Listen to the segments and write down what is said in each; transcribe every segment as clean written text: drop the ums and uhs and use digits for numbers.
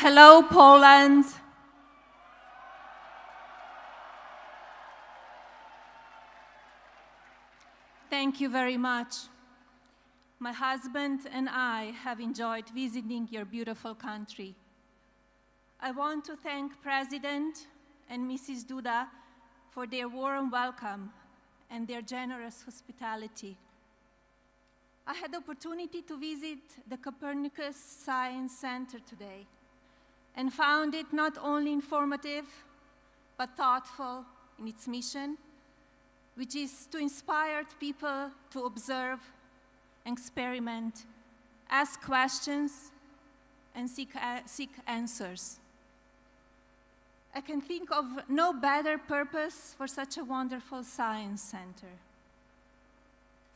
Hello, Poland. Thank you very much. My husband and I have enjoyed visiting your beautiful country. I want to thank President and Mrs. Duda for their warm welcome and their generous hospitality. I had the opportunity to visit the Copernicus Science Center today and found it not only informative, but thoughtful in its mission, which is to inspire people to observe, experiment, ask questions, and seek answers. I can think of no better purpose for such a wonderful science center.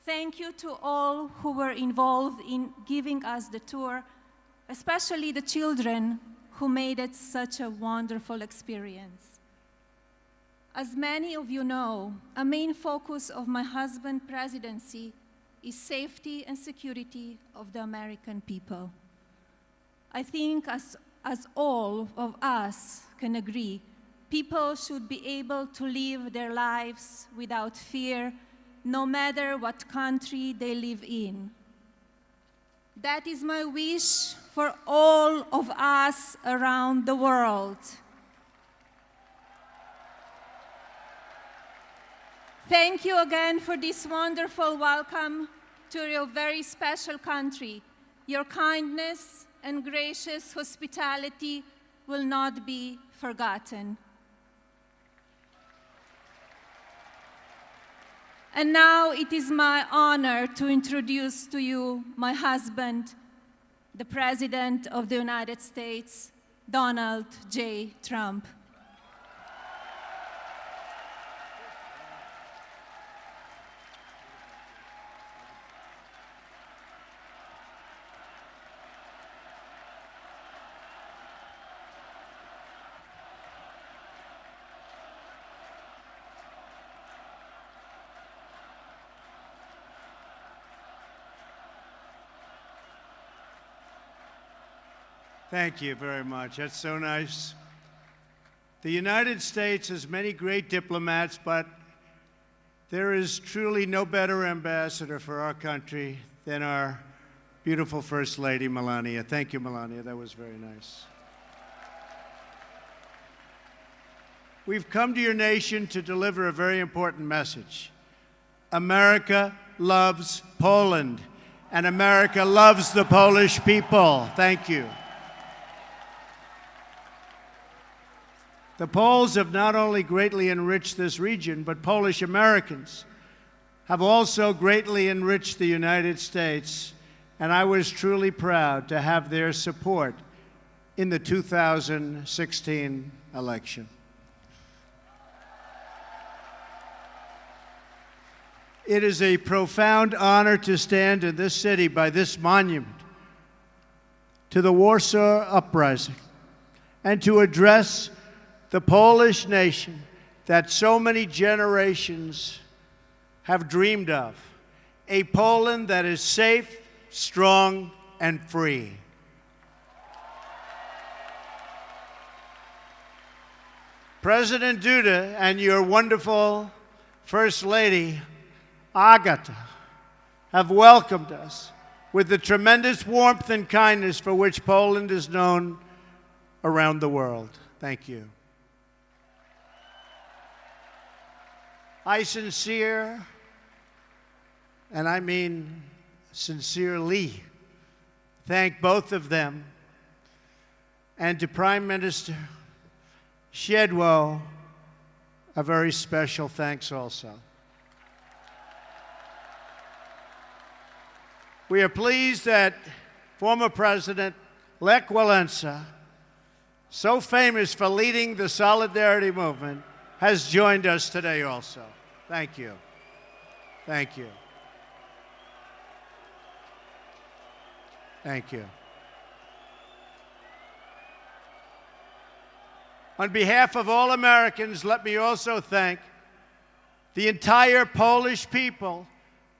Thank you to all who were involved in giving us the tour, especially the children who made it such a wonderful experience. As many of you know, a main focus of my husband's presidency is safety and security of the American people. I think as all of us can agree, people should be able to live their lives without fear, no matter what country they live in. That is my wish for all of us around the world. Thank you again for this wonderful welcome to your very special country. Your kindness and gracious hospitality will not be forgotten. And now it is my honor to introduce to you my husband, the President of the United States, Donald J. Trump. Thank you very much. That's so nice. The United States has many great diplomats, but there is truly no better ambassador for our country than our beautiful First Lady, Melania. Thank you, Melania. That was very nice. We've come to your nation to deliver a very important message. America loves Poland, and America loves the Polish people. Thank you. The Poles have not only greatly enriched this region, but Polish Americans have also greatly enriched the United States, and I was truly proud to have their support in the 2016 election. It is a profound honor to stand in this city by this monument to the Warsaw Uprising and to address the Polish nation that so many generations have dreamed of, a Poland that is safe, strong, and free. President Duda and your wonderful First Lady, Agata, have welcomed us with the tremendous warmth and kindness for which Poland is known around the world. Thank you. I sincerely, thank both of them, and to Prime Minister Szydło, a very special thanks also. We are pleased that former President Lech Walesa, so famous for leading the Solidarity movement, has joined us today also. Thank you. Thank you. Thank you. On behalf of all Americans, let me also thank the entire Polish people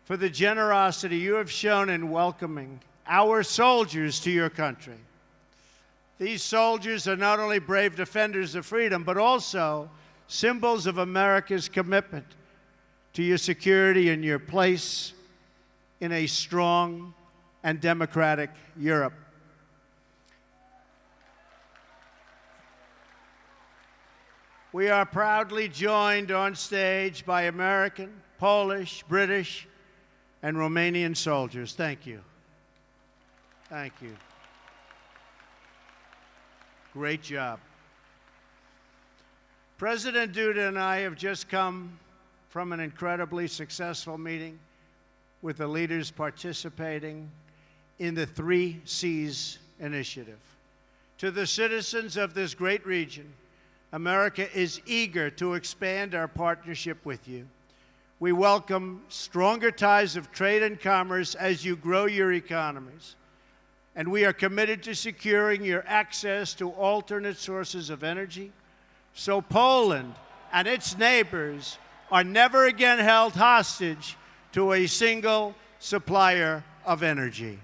for the generosity you have shown in welcoming our soldiers to your country. These soldiers are not only brave defenders of freedom, but also symbols of America's commitment to your security and your place in a strong and democratic Europe. We are proudly joined on stage by American, Polish, British, and Romanian soldiers. Thank you. Thank you. Great job. President Duda and I have just come from an incredibly successful meeting with the leaders participating in the 3 Cs initiative. To the citizens of this great region, America is eager to expand our partnership with you. We welcome stronger ties of trade and commerce as you grow your economies. And we are committed to securing your access to alternate sources of energy, so Poland and its neighbors are never again held hostage to a single supplier of energy.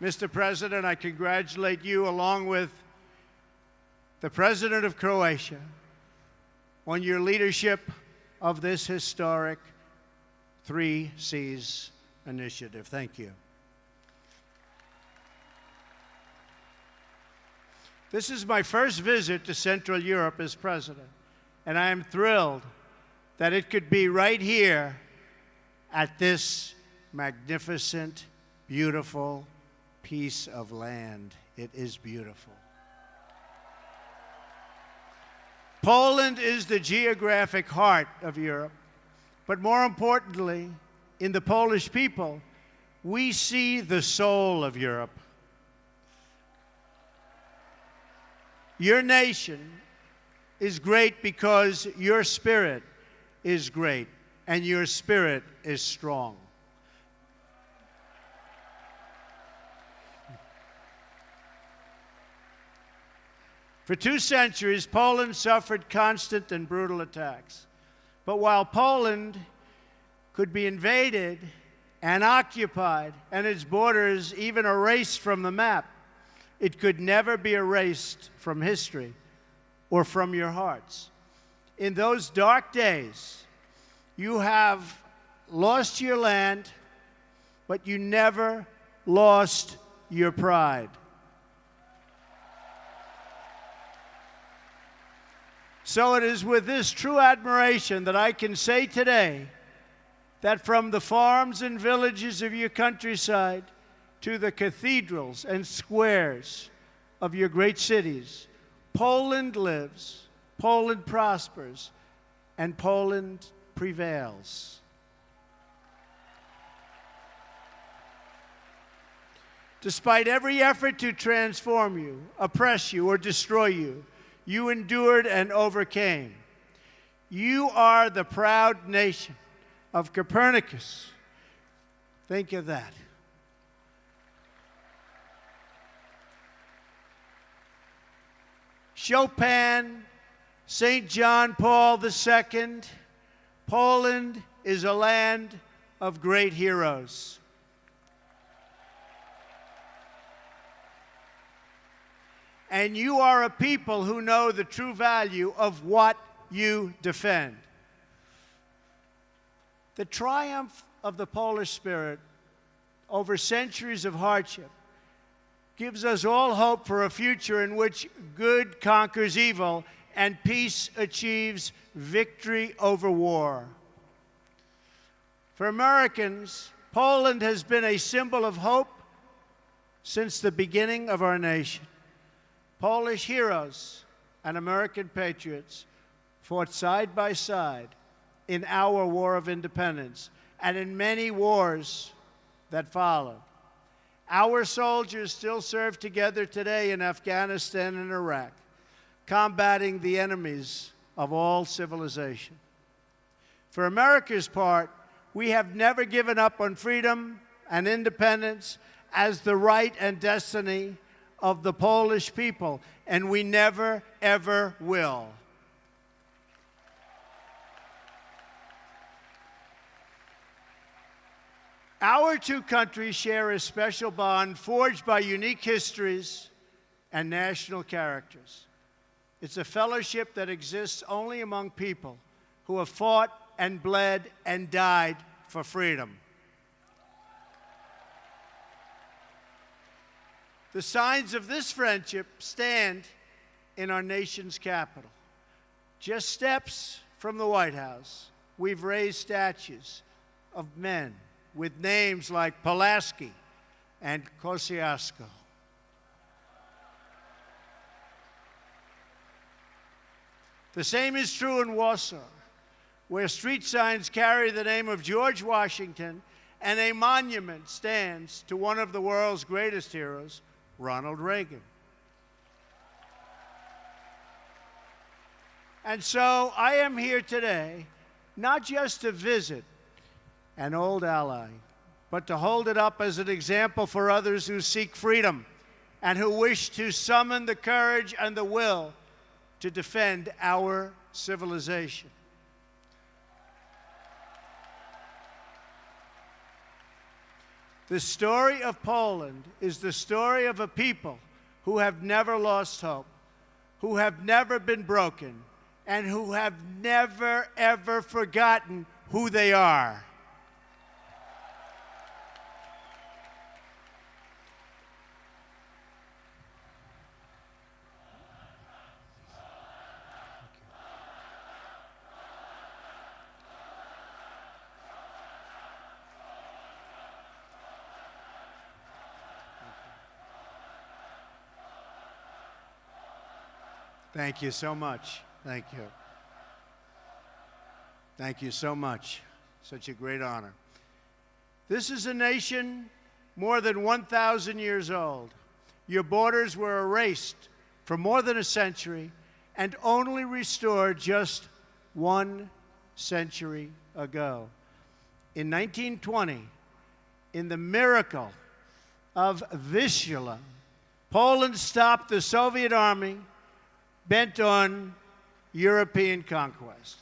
Mr. President, I congratulate you, along with the President of Croatia, on your leadership of this historic 3 Cs initiative. Thank you. This is my first visit to Central Europe as president, and I am thrilled that it could be right here at this magnificent, beautiful piece of land. It is beautiful. Poland is the geographic heart of Europe, but more importantly, in the Polish people, we see the soul of Europe. Your nation is great because your spirit is great, and your spirit is strong. For 2 centuries, Poland suffered constant and brutal attacks. But while Poland could be invaded and occupied, and its borders even erased from the map, it could never be erased from history or from your hearts. In those dark days, you have lost your land, but you never lost your pride. So it is with this true admiration that I can say today that from the farms and villages of your countryside to the cathedrals and squares of your great cities, Poland lives, Poland prospers, and Poland prevails. Despite every effort to transform you, oppress you, or destroy you, you endured and overcame. You are the proud nation of Copernicus. Think of that. Chopin, St. John Paul II. Poland is a land of great heroes. And you are a people who know the true value of what you defend. The triumph of the Polish spirit over centuries of hardship gives us all hope for a future in which good conquers evil and peace achieves victory over war. For Americans, Poland has been a symbol of hope since the beginning of our nation. Polish heroes and American patriots fought side by side in our War of Independence and in many wars that followed. Our soldiers still serve together today in Afghanistan and Iraq, combating the enemies of all civilization. For America's part, we have never given up on freedom and independence as the right and destiny of the Polish people, and we never, ever will. Our two countries share a special bond forged by unique histories and national characters. It's a fellowship that exists only among people who have fought and bled and died for freedom. The signs of this friendship stand in our nation's capital. Just steps from the White House, we've raised statues of men with names like Pulaski and Kosciuszko. The same is true in Warsaw, where street signs carry the name of George Washington and a monument stands to one of the world's greatest heroes, Ronald Reagan. And so I am here today, not just to visit an old ally, but to hold it up as an example for others who seek freedom and who wish to summon the courage and the will to defend our civilization. The story of Poland is the story of a people who have never lost hope, who have never been broken, and who have never, ever forgotten who they are. Thank you so much. Thank you. Thank you so much. Such a great honor. This is a nation more than 1,000 years old. Your borders were erased for more than a century and only restored just 1 century ago. In 1920, in the miracle of Vistula, Poland stopped the Soviet army bent on European conquest.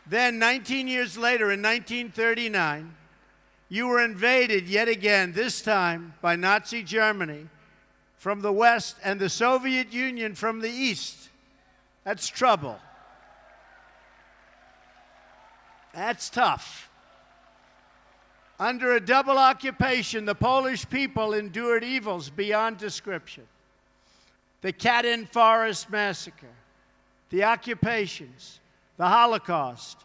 Then, 19 years later, in 1939, you were invaded yet again, this time by Nazi Germany from the west and the Soviet Union from the east. That's trouble. That's tough. Under a double occupation, the Polish people endured evils beyond description. The Katyn Forest Massacre, the occupations, the Holocaust,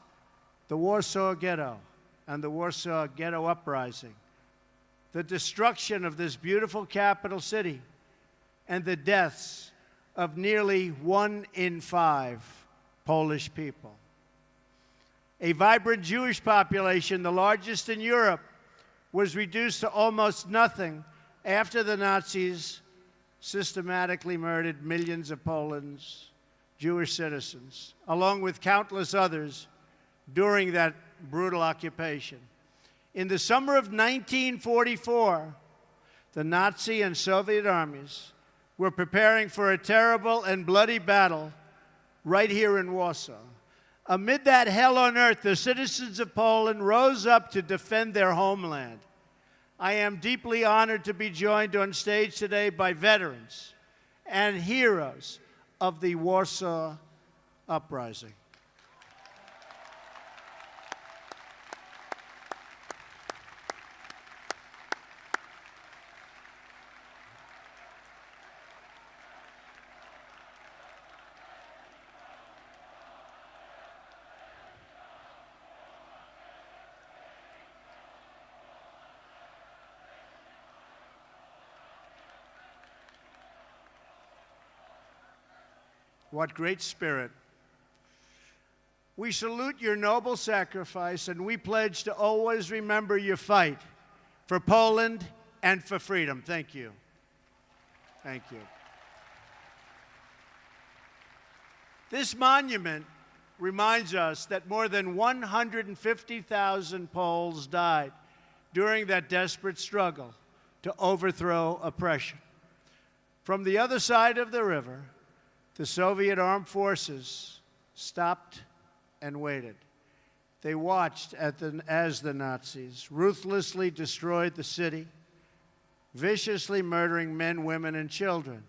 the Warsaw Ghetto, and the Warsaw Ghetto Uprising, the destruction of this beautiful capital city, and the deaths of nearly 1 in 5 Polish people. A vibrant Jewish population, the largest in Europe, was reduced to almost nothing after the Nazis systematically murdered millions of Poland's Jewish citizens, along with countless others during that brutal occupation. In the summer of 1944, the Nazi and Soviet armies were preparing for a terrible and bloody battle right here in Warsaw. Amid that hell on earth, the citizens of Poland rose up to defend their homeland. I am deeply honored to be joined on stage today by veterans and heroes of the Warsaw Uprising. What great spirit. We salute your noble sacrifice, and we pledge to always remember your fight for Poland and for freedom. Thank you. Thank you. This monument reminds us that more than 150,000 Poles died during that desperate struggle to overthrow oppression. From the other side of the river, the Soviet armed forces stopped and waited. They watched as the Nazis ruthlessly destroyed the city, viciously murdering men, women, and children.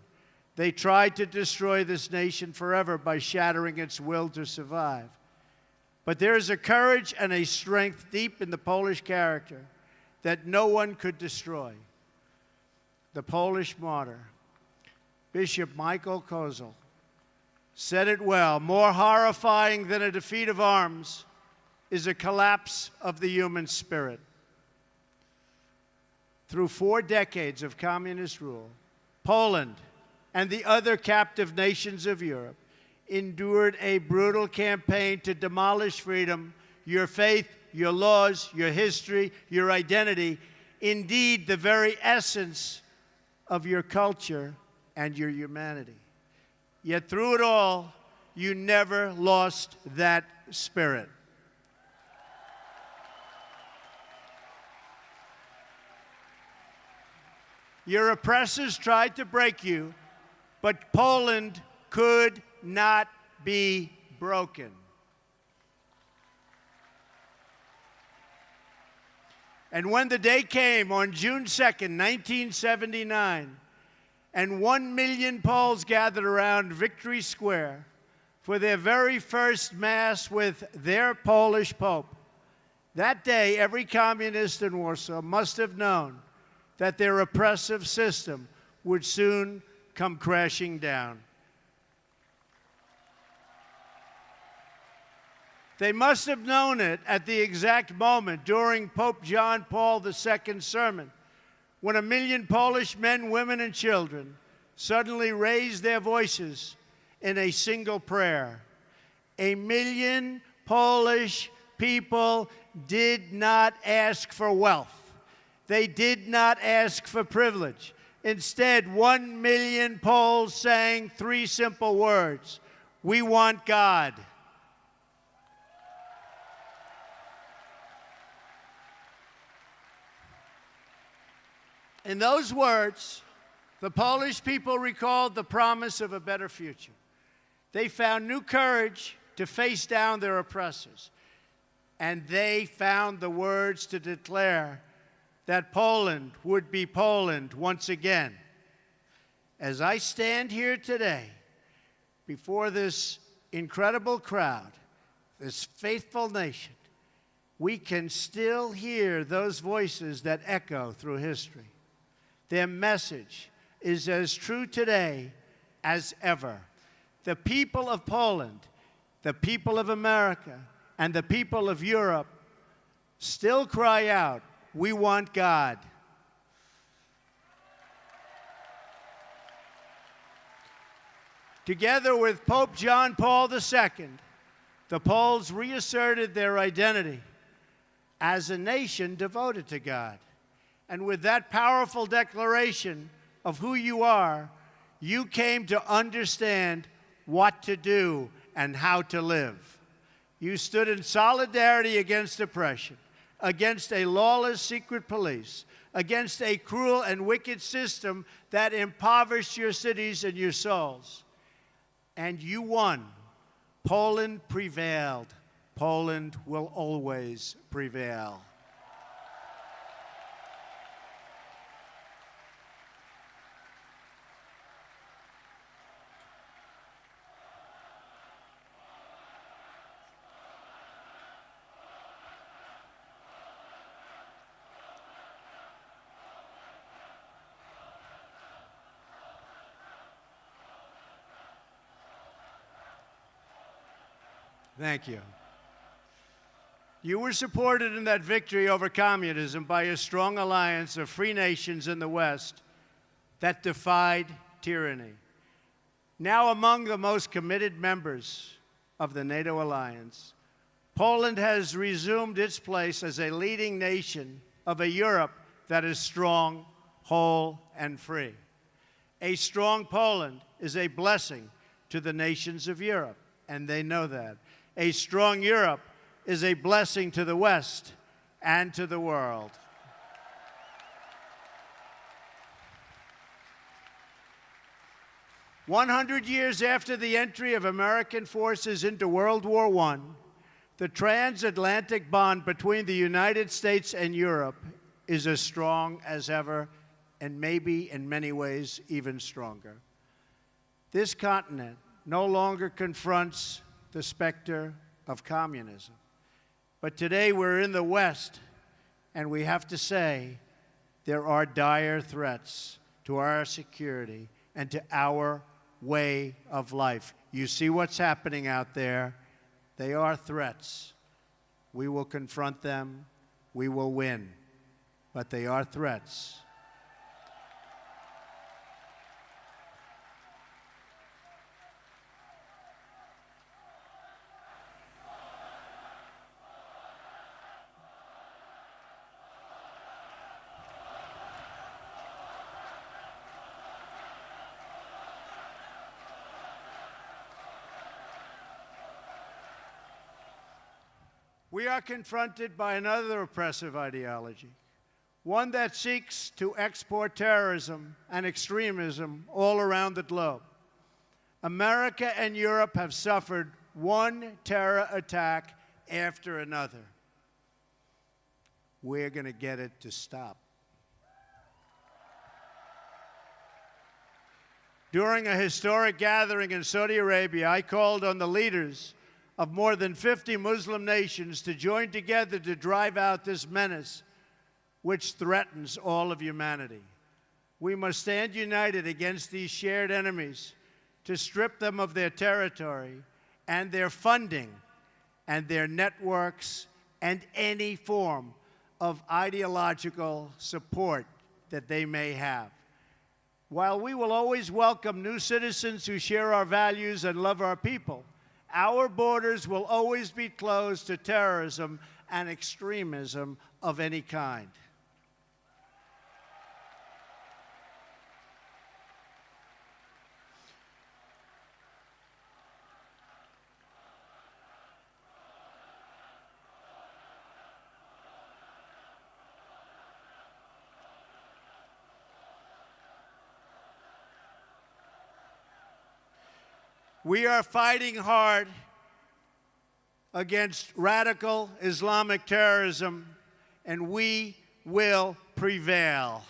They tried to destroy this nation forever by shattering its will to survive. But there is a courage and a strength deep in the Polish character that no one could destroy. The Polish martyr, Bishop Michael Kozel, said it well: more horrifying than a defeat of arms is a collapse of the human spirit. Through 4 decades of communist rule, Poland and the other captive nations of Europe endured a brutal campaign to demolish freedom, your faith, your laws, your history, your identity, indeed the very essence of your culture and your humanity. Yet through it all, you never lost that spirit. Your oppressors tried to break you, but Poland could not be broken. And when the day came on June 2nd, 1979, and 1 million Poles gathered around Victory Square for their very first Mass with their Polish Pope, that day every communist in Warsaw must have known that their oppressive system would soon come crashing down. They must have known it at the exact moment during Pope John Paul II's sermon, when 1 million Polish men, women, and children suddenly raised their voices in a single prayer. 1 million Polish people did not ask for wealth. They did not ask for privilege. Instead, 1 million Poles sang 3 simple words: "We want God." In those words, the Polish people recalled the promise of a better future. They found new courage to face down their oppressors. And they found the words to declare that Poland would be Poland once again. As I stand here today before this incredible crowd, this faithful nation, we can still hear those voices that echo through history. Their message is as true today as ever. The people of Poland, the people of America, and the people of Europe still cry out, "We want God." Together with Pope John Paul II, the Poles reasserted their identity as a nation devoted to God. And with that powerful declaration of who you are, you came to understand what to do and how to live. You stood in solidarity against oppression, against a lawless secret police, against a cruel and wicked system that impoverished your cities and your souls. And you won. Poland prevailed. Poland will always prevail. Thank you. You were supported in that victory over communism by a strong alliance of free nations in the West that defied tyranny. Now among the most committed members of the NATO alliance, Poland has resumed its place as a leading nation of a Europe that is strong, whole, and free. A strong Poland is a blessing to the nations of Europe, and they know that. A strong Europe is a blessing to the West and to the world. "100 years after the entry of American forces into World War I, The transatlantic bond between the United States and Europe is as strong as ever, and maybe in many ways even stronger. This continent no longer confronts the specter of communism. But today we're in the West, and we have to say there are dire threats to our security and to our way of life. You see what's happening out there. They are threats. We will confront them. We will win. But they are threats. We are confronted by another oppressive ideology, one that seeks to export terrorism and extremism all around the globe. America and Europe have suffered one terror attack after another. We're going to get it to stop. During a historic gathering in Saudi Arabia, I called on the leaders of more than 50 Muslim nations to join together to drive out this menace which threatens all of humanity. We must stand united against these shared enemies to strip them of their territory and their funding and their networks and any form of ideological support that they may have. While we will always welcome new citizens who share our values and love our people, our borders will always be closed to terrorism and extremism of any kind. We are fighting hard against radical Islamic terrorism, and we will prevail.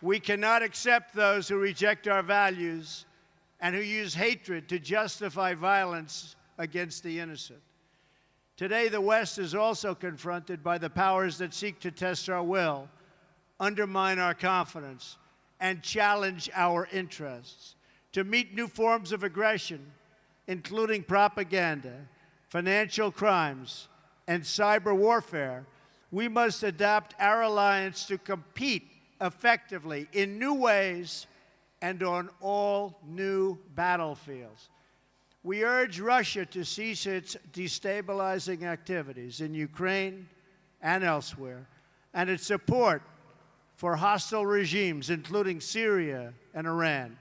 We cannot accept those who reject our values and who use hatred to justify violence against the innocent. Today, the West is also confronted by the powers that seek to test our will, undermine our confidence, and challenge our interests. To meet new forms of aggression, including propaganda, financial crimes, and cyber warfare, we must adapt our alliance to compete effectively in new ways and on all new battlefields. We urge Russia to cease its destabilizing activities in Ukraine and elsewhere, and its support for hostile regimes, including Syria and Iran,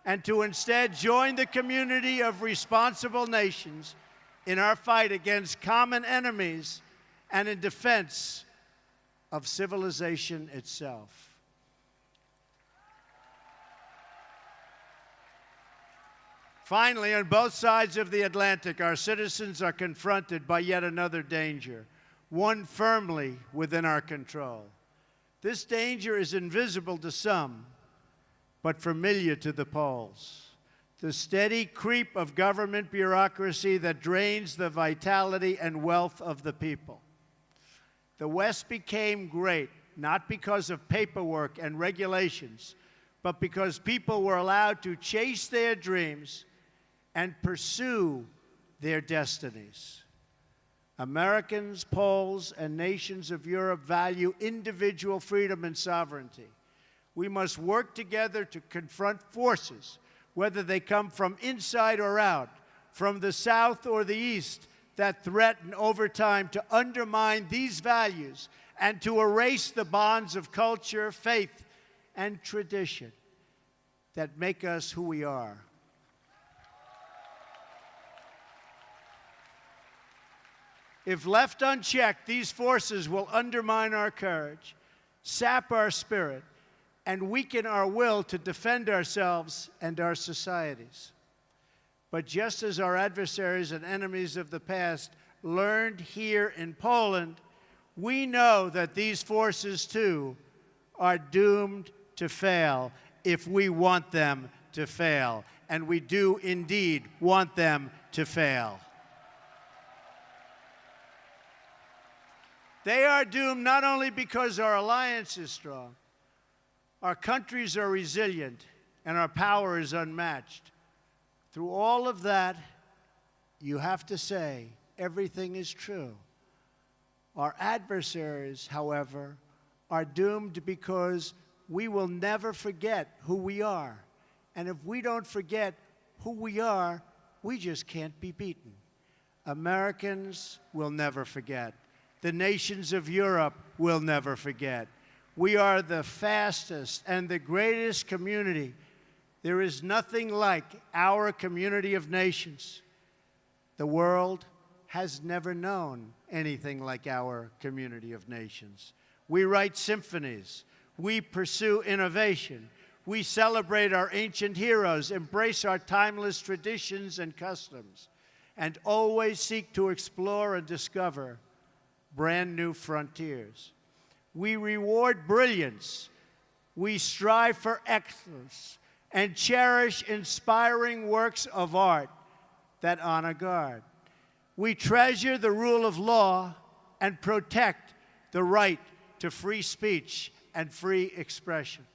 and to instead join the community of responsible nations in our fight against common enemies and in defense of civilization itself. Finally, on both sides of the Atlantic, our citizens are confronted by yet another danger, one firmly within our control. This danger is invisible to some, but familiar to the Poles. The steady creep of government bureaucracy that drains the vitality and wealth of the people. The West became great, not because of paperwork and regulations, but because people were allowed to chase their dreams and pursue their destinies. Americans, Poles, and nations of Europe value individual freedom and sovereignty. We must work together to confront forces, whether they come from inside or out, from the South or the East, that threaten over time to undermine these values and to erase the bonds of culture, faith, and tradition that make us who we are. If left unchecked, these forces will undermine our courage, sap our spirit, and weaken our will to defend ourselves and our societies. But just as our adversaries and enemies of the past learned here in Poland, we know that these forces, too, are doomed to fail if we want them to fail. And we do indeed want them to fail. They are doomed not only because our alliance is strong, our countries are resilient, and our power is unmatched. Through all of that, you have to say everything is true. Our adversaries, however, are doomed because we will never forget who we are. And if we don't forget who we are, we just can't be beaten. Americans will never forget. The nations of Europe will never forget. We are the fastest and the greatest community. There is nothing like our community of nations. The world has never known anything like our community of nations. We write symphonies. We pursue innovation. We celebrate our ancient heroes, embrace our timeless traditions and customs, and always seek to explore and discover brand new frontiers. We reward brilliance. We strive for excellence and cherish inspiring works of art that honor God. We treasure the rule of law and protect the right to free speech and free expression.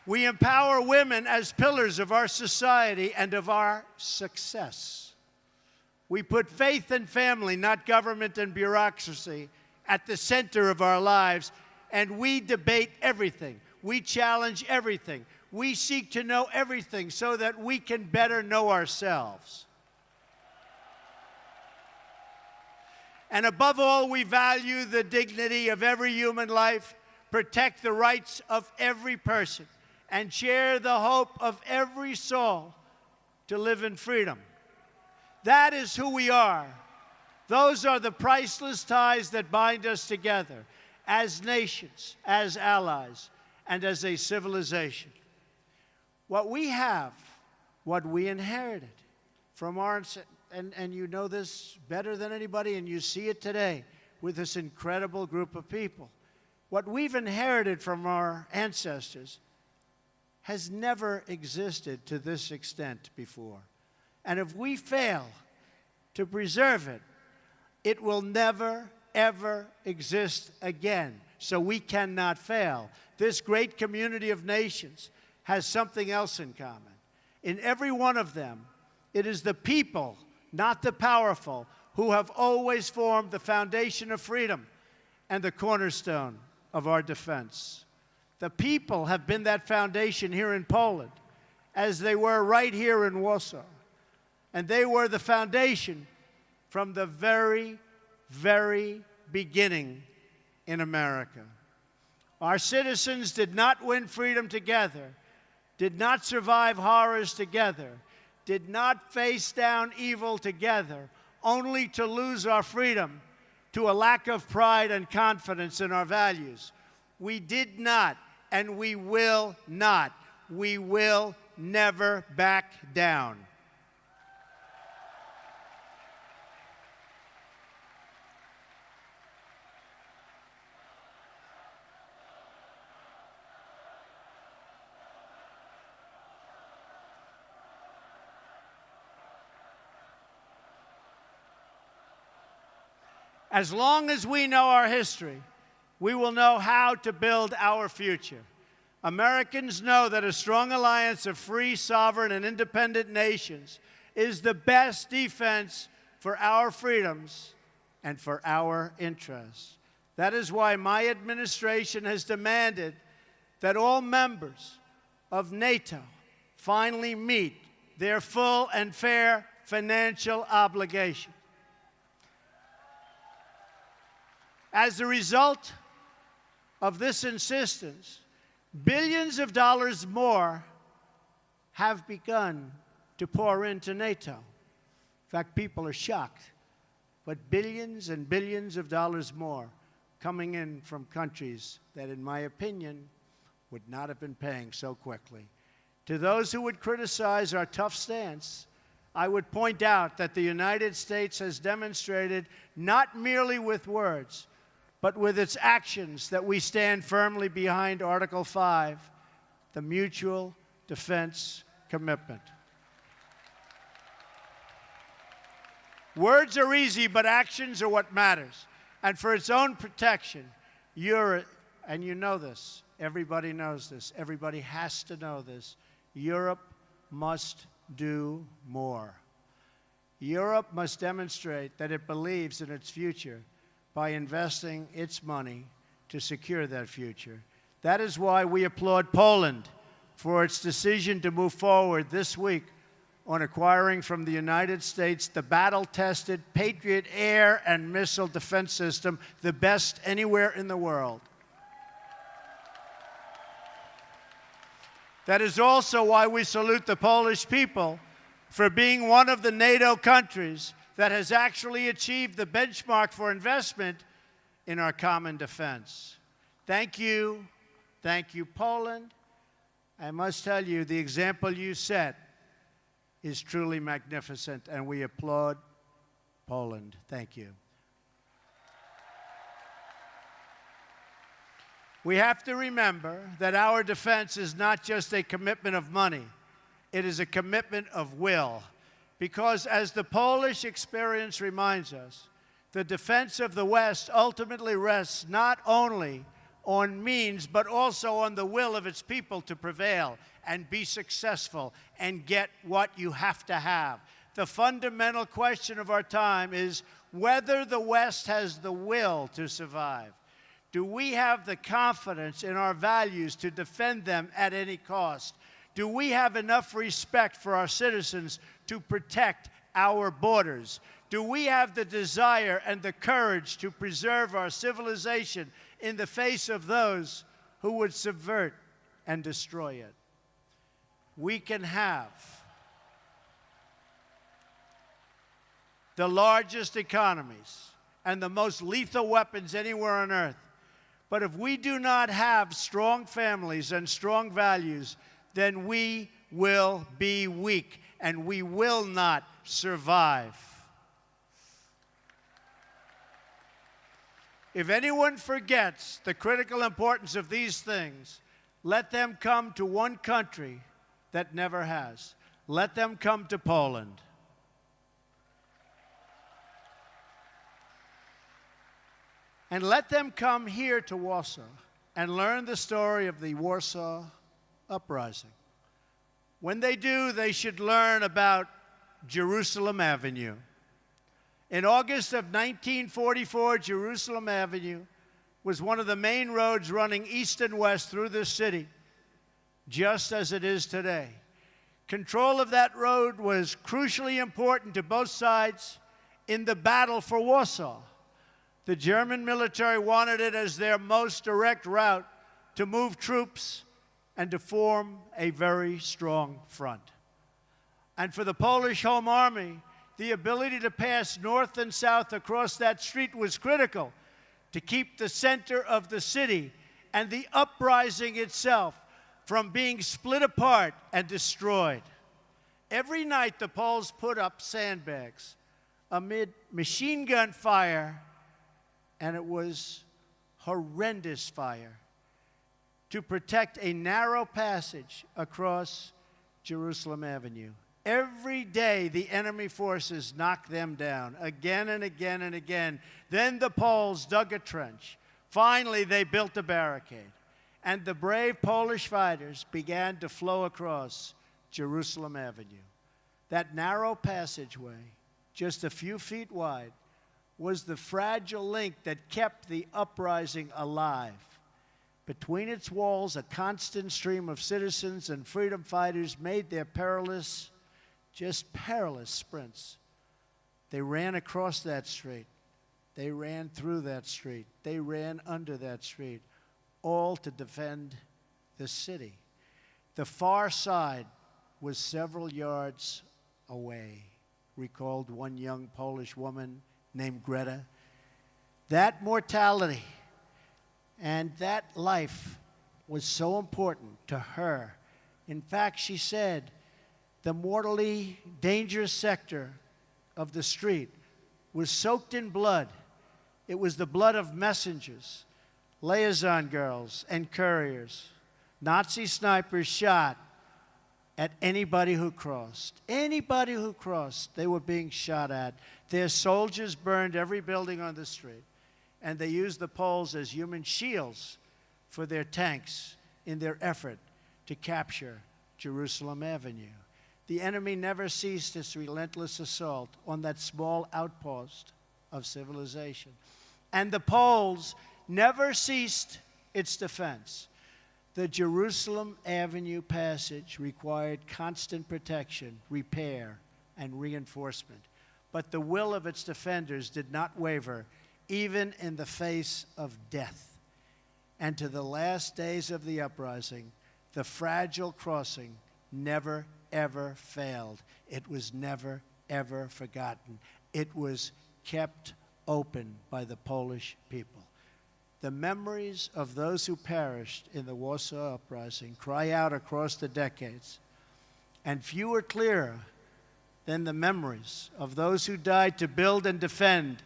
We empower women as pillars of our society and of our success. We put faith and family, not government and bureaucracy, at the center of our lives, and we debate everything. We challenge everything. We seek to know everything so that we can better know ourselves. And above all, we value the dignity of every human life, protect the rights of every person, and share the hope of every soul to live in freedom. That is who we are. Those are the priceless ties that bind us together as nations, as allies, and as a civilization. What we have, what we inherited from our ancestors, and you know this better than anybody, and you see it today with this incredible group of people. What we've inherited from our ancestors has never existed to this extent before. And if we fail to preserve it, it will never, ever exist again. So we cannot fail. This great community of nations has something else in common. In every one of them, it is the people, not the powerful, who have always formed the foundation of freedom and the cornerstone of our defense. The people have been that foundation here in Poland, as they were right here in Warsaw. And they were the foundation from the very, very beginning in America. Our citizens did not win freedom together, did not survive horrors together, did not face down evil together, only to lose our freedom to a lack of pride and confidence in our values. We did not, and we will not. We will never back down. As long as we know our history, we will know how to build our future. Americans know that a strong alliance of free, sovereign, and independent nations is the best defense for our freedoms and for our interests. That is why my administration has demanded that all members of NATO finally meet their full and fair financial obligation. As a result of this insistence, billions of dollars more have begun to pour into NATO. In fact, people are shocked, but billions and billions of dollars more coming in from countries that, in my opinion, would not have been paying so quickly. To those who would criticize our tough stance, I would point out that the United States has demonstrated, not merely with words, but with its actions, that we stand firmly behind Article 5, the mutual defense commitment. Words are easy, but actions are what matters. And for its own protection, and you know this, everybody knows this, everybody has to know this, Europe must do more. Europe must demonstrate that it believes in its future by investing its money to secure that future. That is why we applaud Poland for its decision to move forward this week on acquiring from the United States the battle-tested Patriot air and missile defense system, the best anywhere in the world. That is also why we salute the Polish people for being one of the NATO countries that has actually achieved the benchmark for investment in our common defense. Thank you, Poland. I must tell you, the example you set is truly magnificent, and we applaud Poland. Thank you. We have to remember that our defense is not just a commitment of money, it is a commitment of will. Because as the Polish experience reminds us, the defense of the West ultimately rests not only on means, but also on the will of its people to prevail and be successful and get what you have to have. The fundamental question of our time is whether the West has the will to survive. Do we have the confidence in our values to defend them at any cost? Do we have enough respect for our citizens to protect our borders? Do we have the desire and the courage to preserve our civilization in the face of those who would subvert and destroy it? We can have the largest economies and the most lethal weapons anywhere on earth. But if we do not have strong families and strong values, then we will be weak and we will not survive. If anyone forgets the critical importance of these things, let them come to one country that never has. Let them come to Poland. And let them come here to Warsaw and learn the story of the Warsaw Uprising. When they do, they should learn about Jerusalem Avenue. In August of 1944, Jerusalem Avenue was one of the main roads running east and west through this city, just as it is today. Control of that road was crucially important to both sides in the battle for Warsaw. The German military wanted it as their most direct route to move troops and to form a very strong front. And for the Polish Home Army, the ability to pass north and south across that street was critical to keep the center of the city and the uprising itself from being split apart and destroyed. Every night, the Poles put up sandbags amid machine gun fire, and it was horrendous fire, to protect a narrow passage across Jerusalem Avenue. Every day, the enemy forces knocked them down again and again and again. Then the Poles dug a trench. Finally, they built a barricade. And the brave Polish fighters began to flow across Jerusalem Avenue. That narrow passageway, just a few feet wide, was the fragile link that kept the uprising alive. Between its walls, a constant stream of citizens and freedom fighters made their perilous sprints. They ran across that street. They ran through that street. They ran under that street, all to defend the city. The far side was several yards away, recalled one young Polish woman named Greta. That mortality and that life was so important to her In fact, she said, the mortally dangerous sector of the street was soaked in blood. It was the blood of messengers, liaison girls, and couriers. Nazi snipers shot at anybody who crossed. Anybody who crossed, they were being shot at. Their soldiers burned every building on the street, and they used the Poles as human shields for their tanks in their effort to capture Jerusalem Avenue. The enemy never ceased its relentless assault on that small outpost of civilization. And the Poles never ceased its defense. The Jerusalem Avenue passage required constant protection, repair, and reinforcement. But the will of its defenders did not waver, even in the face of death. And to the last days of the uprising, the fragile crossing never, ever failed. It was never, ever forgotten. It was kept open by the Polish people. The memories of those who perished in the Warsaw Uprising cry out across the decades, and few are clearer than the memories of those who died to build and defend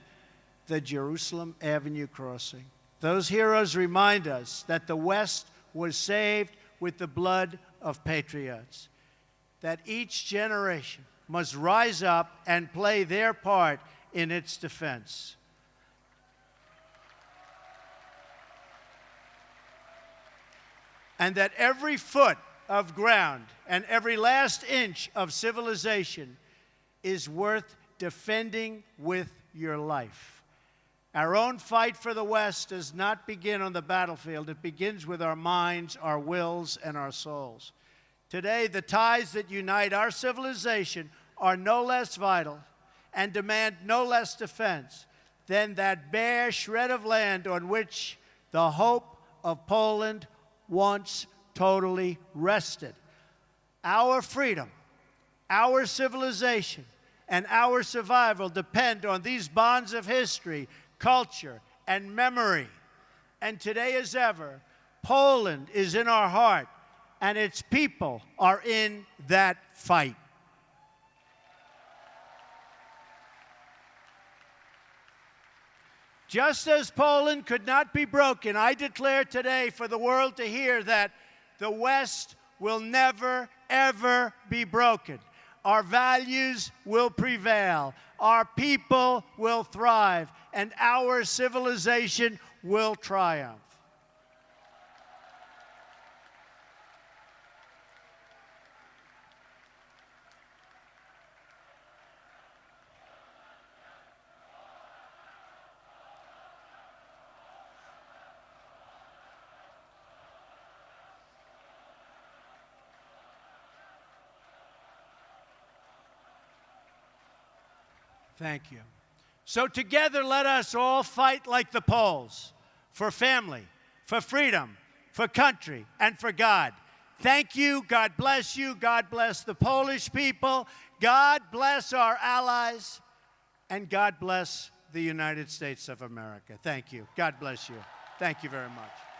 the Jerusalem Avenue crossing. Those heroes remind us that the West was saved with the blood of patriots, that each generation must rise up and play their part in its defense. And that every foot of ground and every last inch of civilization is worth defending with your life. Our own fight for the West does not begin on the battlefield. It begins with our minds, our wills, and our souls. Today, the ties that unite our civilization are no less vital and demand no less defense than that bare shred of land on which the hope of Poland once totally rested. Our freedom, our civilization, and our survival depend on these bonds of history, culture, and memory. And today as ever, Poland is in our heart, and its people are in that fight. Just as Poland could not be broken, I declare today for the world to hear that the West will never, ever be broken. Our values will prevail, our people will thrive, and our civilization will triumph. Thank you. So together, let us all fight like the Poles, for family, for freedom, for country, and for God. Thank you. God bless you. God bless the Polish people. God bless our allies. And God bless the United States of America. Thank you. God bless you. Thank you very much.